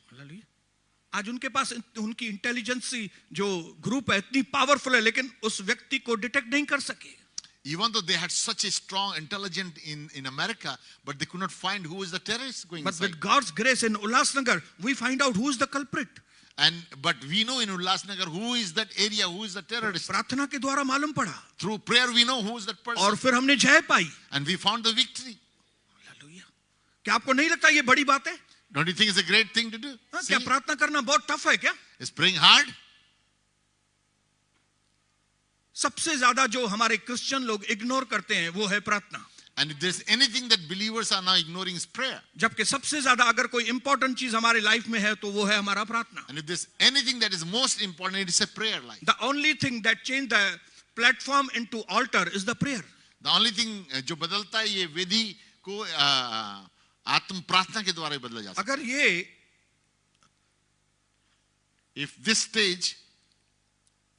आज उनके पास उनकी इंटेलिजेंसी जो ग्रुप है इतनी पावरफुल है, लेकिन उस व्यक्ति को डिटेक्ट नहीं कर सके। even though they had such a strong intelligence in America, but they could not find who is the terrorist going But inside. with God's grace in Ulhasnagar, we find out who is the culprit. But we know in Ulhasnagar who is that area, who is the terrorist. प्रार्थना के द्वारा मालूम पड़ा, Through prayer we know who is that person. और फिर हमने जय पाई। And we found the victory. Hallelujah. क्या आपको नहीं लगता ये बड़ी बात है? Don't you think it's a great thing to do? क्या प्रार्थना करना बहुत टफ है क्या? Is praying hard? सबसे ज्यादा जो हमारे क्रिश्चियन लोग इग्नोर करते हैं वो है प्रार्थना। And if there's anything that believers are now ignoring is prayer. जबकि सबसे ज्यादा अगर कोई इंपॉर्टेंट चीज हमारे लाइफ में है तो वो है हमारा प्रार्थना। And if there's anything that is most important, it is a prayer life. The only thing that changed the platform into altar is the prayer. The only thing जो बदलता है ये वेदी को आत्म प्रार्थना के द्वारा ही बदला जा सकता अगर ये है. If this stage,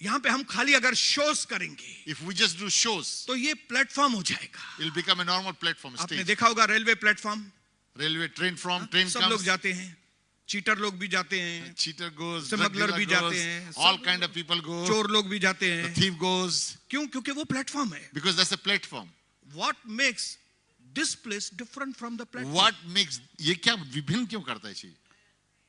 यहाँ पे हम खाली अगर शोज करेंगे, if we just do shows, तो ये प्लेटफॉर्म हो जाएगा। it will become a normal platform आपने stage. देखा होगा railway platform, Railway train train सब लोग comes, जाते हैं, चीटर लोग भी जाते हैं, cheater goes, drug smuggler dealer भी goes, जाते हैं, all kind of people go, चोर लोग भी जाते the हैं। thief goes, क्यों? क्योंकि वो प्लेटफॉर्म है। because that's a platform. What makes this place different from the platform? What makes ये क्या विभिन्न क्यों करता है चीज?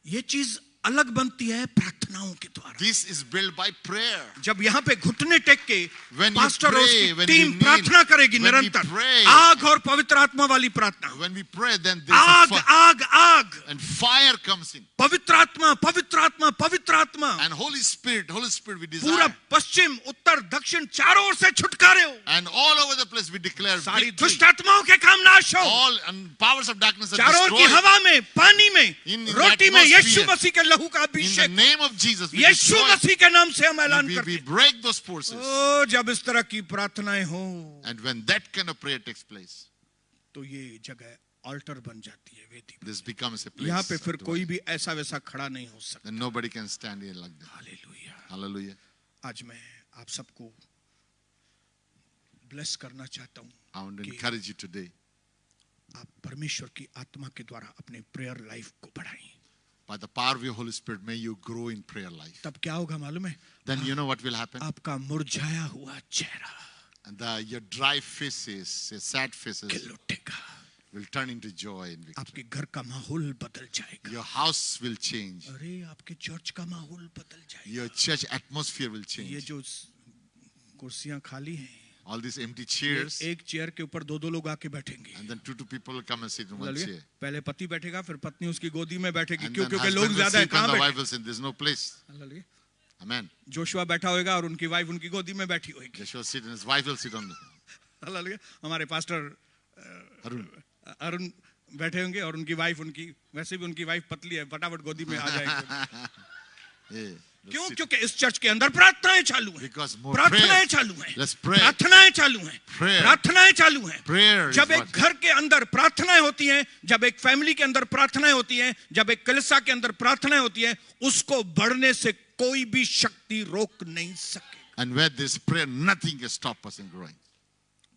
ये चीज अलग बनती है प्रार्थनाओं के द्वारा। This is built by prayer. जब यहाँ पे घुटने टेक के When you पास्टर और pray, उसकी when टीम you kneel, प्रार्थना करेगी when we निरंतर, pray, आग और पवित्र आत्मा वाली प्रार्थना, When we pray, then आग there's आग आग, and fire comes in. पवित्र आत्मा पवित्र आत्मा पवित्र आत्मा, And Holy Spirit we पूरा desire. पश्चिम उत्तर दक्षिण चारों ओर से छुटकारे हो, And all over the place we declare सारी victory. दुष्ट आत्माओं के काम नाश हो, All and powers of darkness are चारों ओर की destroyed. हवा में पानी में In रोटी में atmosphere. यीशु मसीह के लहू का In the Abhishek, name of Jesus, we Yeshu destroy. मसीह के नाम से हम ऐलान We करते हैं। break those forces. ओ जब इस तरह की प्रार्थनाएं हो And when that kind of prayer takes place, तो ये जगह ऑल्टर बन जाती है, वेदी। this becomes a place. यहाँ पे फिर to- कोई भी ऐसा वैसा खड़ा नहीं हो सकता। Then nobody can stand here like that. Hallelujah. Hallelujah. आज मैं आप सबको ब्लेस करना चाहता हूँ I want to कि encourage you today. आप परमेश्वर की आत्मा के द्वारा अपने प्रेयर लाइफ को बढ़ाएं। By the power of your Holy Spirit, may you grow in prayer life. तब क्या होगा मालूम है? Then you know what will happen? आपका मुरझाया हुआ चेहरा And your dry faces, your sad faces खिल उठेगा, will turn into joy and victory. आपके घर का माहौल बदल जाएगा, Your house will change. अरे आपके चर्च का माहौल बदल जाएगा। Your church atmosphere will ये change. जो कुर्सियां खाली हैं, All these empty chairs, एक चेयर के ऊपर दो लोग आके बैठेंगे। and then two people will come and sit in one hallelujah. chair. पहले पति बैठेगा, फिर पत्नी उसकी गोदी में बैठेगी, And क्यों? then क्योंकि लोग husband will ज्यादा है, sleep and कहाँ the बैठे? wife will say, there's no place. Hallelujah. Amen. Joshua बैठा होगा और उनकी वाइफ उनकी गोदी में बैठी होगी। Joshua will sit and his wife will sit on the hallelujah. हमारे पास्टर Arun. अरुण बैठे होंगे और उनकी वाइफ, वैसे भी उनकी वाइफ पतली है, फटाफट गोदी में आ जाएगी। Yeah, क्यों? sit. क्योंकि इस चर्च के अंदर प्रार्थनाएं चालू हैं, Because more प्रार्थनाएं prayers. चालू हैं, Let's pray. प्रार्थनाएं चालू हैं, Prayer. प्रार्थनाएं चालू हैं। Prayer is जब एक what- घर के अंदर प्रार्थनाएं होती हैं, जब एक फैमिली के अंदर प्रार्थनाएं होती हैं, जब एक कलीसिया के अंदर प्रार्थनाएं होती हैं, उसको बढ़ने से कोई भी शक्ति रोक नहीं सके। And where there's prayer, nothing can stop us in growing.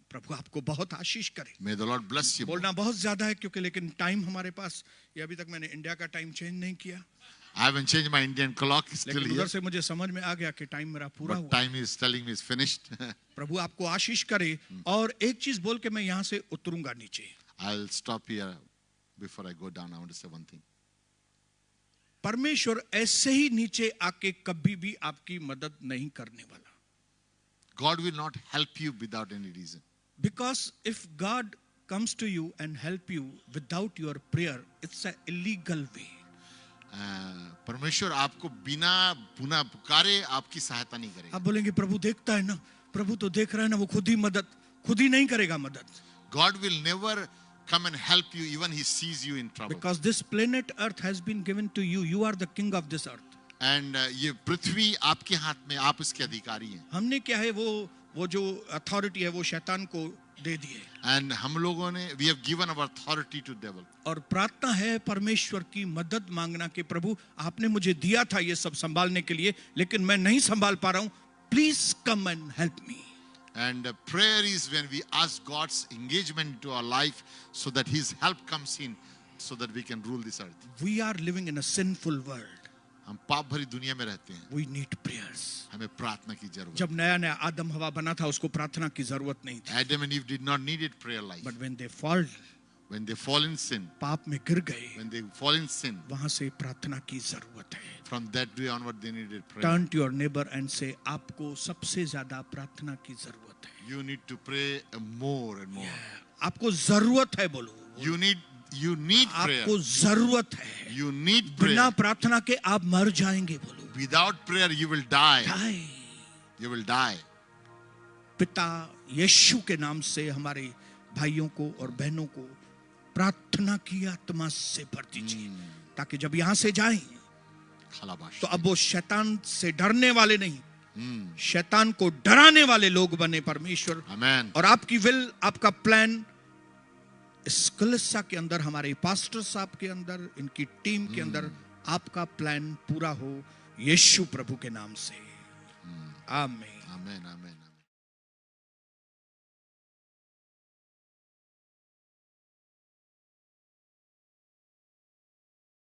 प्रभु आपको बहुत आशीष करे। May the Lord bless you. बोलना बहुत ज्यादा है क्योंकि लेकिन टाइम हमारे पास, ये अभी तक मैंने इंडिया का टाइम चेंज नहीं किया, I haven't changed my Indian clock, it's still लेकिन here. उधर से मुझे समझ में आ गया कि टाइम मेरा पूरा But हुआ। time is telling me it's finished. प्रभु आपको आशीष करे। और एक चीज बोल के मैं यहाँ से उतरूंगा नीचे। I'll stop here before I go down. I want to say one thing. परमेश्वर ऐसे ही नीचे आके कभी भी आपकी मदद नहीं करने वाला। God will not help you without any reason. Because if God comes to you and help you without your prayer, it's an illegal way. परमेश्वर आपको बिना पुनः पुकारे आपकी सहायता नहीं करेगा. आप बोलेंगे प्रभु देखता है ना, प्रभु तो देख रहा है ना, वो खुद ही नहीं करेगा मदद। God will never come and help you even he sees you in trouble. Because this planet Earth has been given to you. You are the king of this earth. And ये पृथ्वी आपके हाथ में, आप इसके अधिकारी हैं. हमने क्या है वो जो अथॉरिटी है वो शैतान को दे दिए। And हम लोगों ने we have given our authority to devil. और प्रार्थना है परमेश्वर की मदद मांगना कि प्रभु आपने मुझे दिया था ये सब संभालने के लिए, लेकिन मैं नहीं संभाल पा रहा हूं, please come and help me. And prayer is when we ask God's engagement into our life so that his help comes in so that we can rule this earth. We are living in a sinful world. हम पाप भरी दुनिया में रहते हैं. We need prayers. हमें प्रार्थना की जरूरत. जब नया आदम हवा बना था उसको प्रार्थना की जरूरत नहीं थी। Adam and Eve did not need it prayer life. But when they fall, When they fall in sin, पाप में गिर गए, when they fall in sin, वहां से प्रार्थना की जरूरत है। from that day onward they needed prayer. Turn to your neighbor and say, आपको सबसे ज्यादा प्रार्थना की जरूरत है। You need to pray more and more. आपको जरूरत है, बोलो। You need prayer. आपको जरूरत है। You need बिना prayer. प्रार्थना के आप मर जाएंगे, बोलो। Without prayer you will die. Hi. You will die. पिता यीशु के नाम से हमारे भाइयों को और बहनों को प्रार्थना की आत्मा से भर दीजिए, ताकि जब यहां से जाएं खलाबाश. तो अब वो शैतान से डरने वाले नहीं, शैतान को डराने वाले लोग बने परमेश्वर। Amen. और आपकी विल, आपका प्लान इस कलीसिया के अंदर, हमारे पास्टर साहब के अंदर, इनकी टीम के अंदर आपका प्लान पूरा हो यीशु प्रभु के नाम से। आमीन। Amen. Amen.